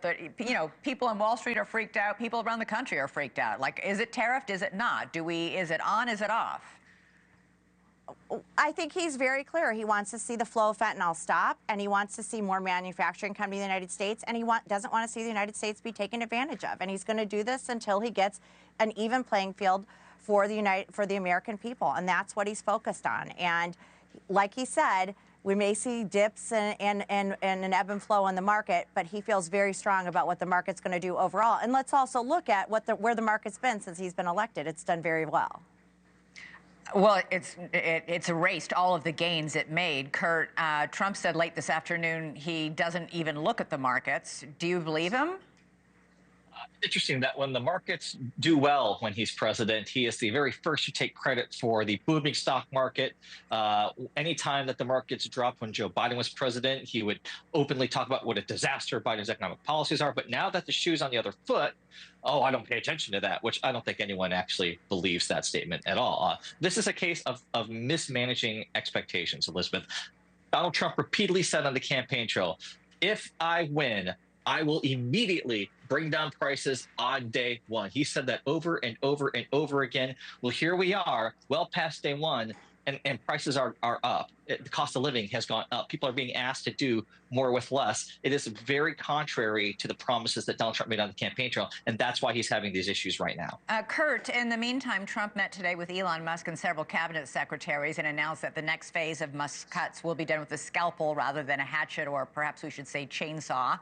You know, people on Wall Street are freaked out. People around the country are freaked out. Like, is it tariffed? Is it not? Is it on? Is it off? I think he's very clear. He wants to see the flow of fentanyl stop, and he wants to see more manufacturing come to the United States, and he doesn't want to see the United States be taken advantage of. And he's going to do this until he gets an even playing field for the American people, and that's what he's focused on. And like he said, we may see dips and an ebb and flow in the market, but he feels very strong about what the market's going to do overall. And let's also look at where the market's been since he's been elected. It's done very well. Well, it's erased all of the gains it made. Kurt, Trump said late this afternoon he doesn't even look at the markets. Do you believe him? Interesting that when the markets do well when he's president, he is the very first to take credit for the booming stock market. Anytime that the markets dropped when Joe Biden was president, he would openly talk about what a disaster Biden's economic policies are. But now that the shoe's on the other foot, oh, I don't pay attention to that, which I don't think anyone actually believes that statement at all. This is a case of mismanaging expectations, Elizabeth. Donald Trump repeatedly said on the campaign trail, if I win, I will immediately bring down prices on day one. He said that over and over and over again. Well, here we are, well past day one, and prices are up. The cost of living has gone up. People are being asked to do more with less. It is very contrary to the promises that Donald Trump made on the campaign trail, and that's why he's having these issues right now. Kurt, in the meantime, Trump met today with Elon Musk and several cabinet secretaries and announced that the next phase of Musk's cuts will be done with a scalpel rather than a hatchet, or perhaps we should say chainsaw.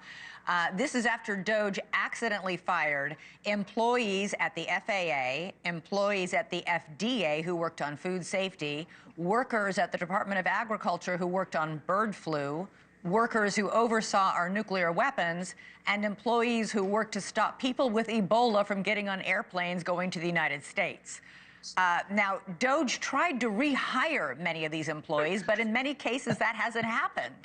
This is after DOGE accidentally fired employees at the FAA, employees at the FDA who worked on food safety, workers at the Department of Agriculture who worked on bird flu, workers who oversaw our nuclear weapons, and employees who worked to stop people with Ebola from getting on airplanes going to the United States. Now, DOGE tried to rehire many of these employees, but in many cases that hasn't happened.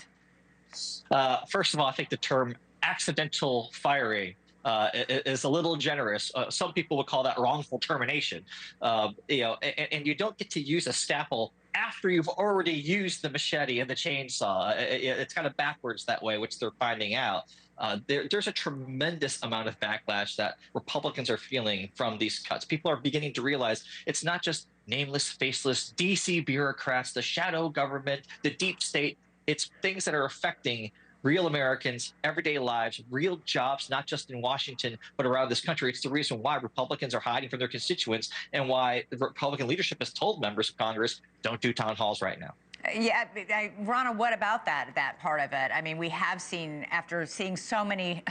First of all, I think the term accidental firing is a little generous. Some people would call that wrongful termination. And you don't get to use a scalpel after you've already used the machete and the chainsaw. It's kind of backwards that way, which they're finding out. There's a tremendous amount of backlash that Republicans are feeling from these cuts. People are beginning to realize it's not just nameless, faceless DC bureaucrats, the shadow government, the deep state. It's things that are affecting real Americans, everyday lives, real jobs, not just in Washington, but around this country. It's the reason why Republicans are hiding from their constituents and why the Republican leadership has told members of Congress, don't do town halls right now. Yeah, Ronna, what about that part of it? I mean, we have seen, after seeing so many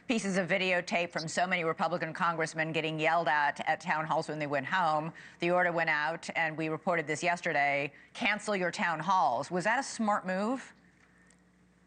pieces of videotape from so many Republican congressmen getting yelled at town halls when they went home, the order went out, and we reported this yesterday, cancel your town halls. Was that a smart move?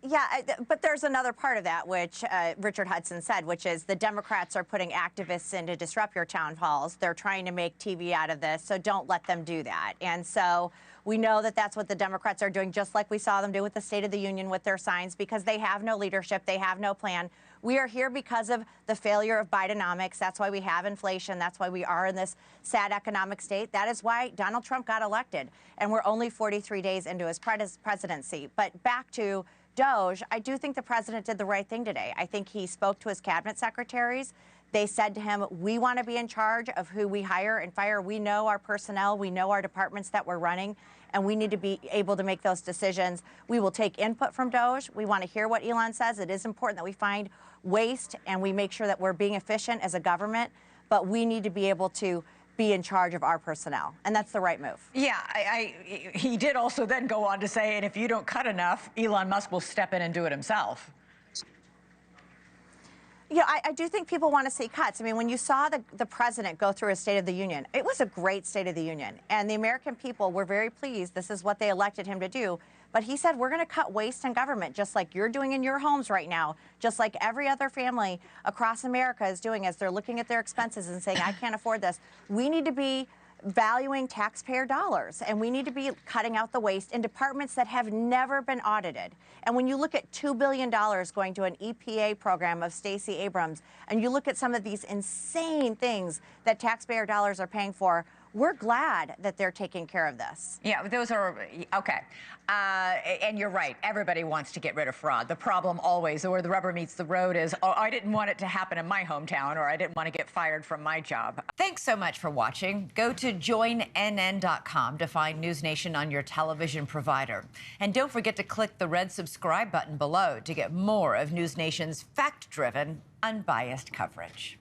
Yeah, but there's another part of that, which Richard Hudson said, which is the Democrats are putting activists in to disrupt your town halls. They're trying to make TV out of this, so don't let them do that. And so we know that that's what the Democrats are doing, just like we saw them do with the State of the Union with their signs, because they have no leadership, they have no plan. We are here because of the failure of Bidenomics. That's why we have inflation. That's why we are in this sad economic state. That is why Donald Trump got elected. And we're only 43 days into his presidency. But back to DOGE, I do think the president did the right thing today. I think he spoke to his cabinet secretaries. They said to him, we want to be in charge of who we hire and fire. We know our personnel. We know our departments that we're running, and we need to be able to make those decisions. We will take input from DOGE. We want to hear what Elon says. It is important that we find waste and we make sure that we're being efficient as a government, but we need to be able to be in charge of our personnel, and that's the right move. Yeah, he did also then go on to say, and if you don't cut enough, Elon Musk will step in and do it himself. Yeah, I do think people want to see cuts. I mean, when you saw the president go through a State of the Union, it was a great State of the Union, and the American people were very pleased. This is what they elected him to do. But he said, we're going to cut waste in government, just like you're doing in your homes right now, just like every other family across America is doing as they're looking at their expenses and saying, I can't afford this. We need to be valuing taxpayer dollars, and we need to be cutting out the waste in departments that have never been audited. And when you look at $2 billion going to an EPA program of Stacey Abrams, and you look at some of these insane things that taxpayer dollars are paying for, we're glad that they're taking care of this. Yeah, those are, okay. And you're right, everybody wants to get rid of fraud. The problem always, where the rubber meets the road, is, oh, I didn't want it to happen in my hometown, or I didn't want to get fired from my job. Thanks so much for watching. Go to joinnn.com to find NewsNation on your television provider. And don't forget to click the red subscribe button below to get more of NewsNation's fact-driven, unbiased coverage.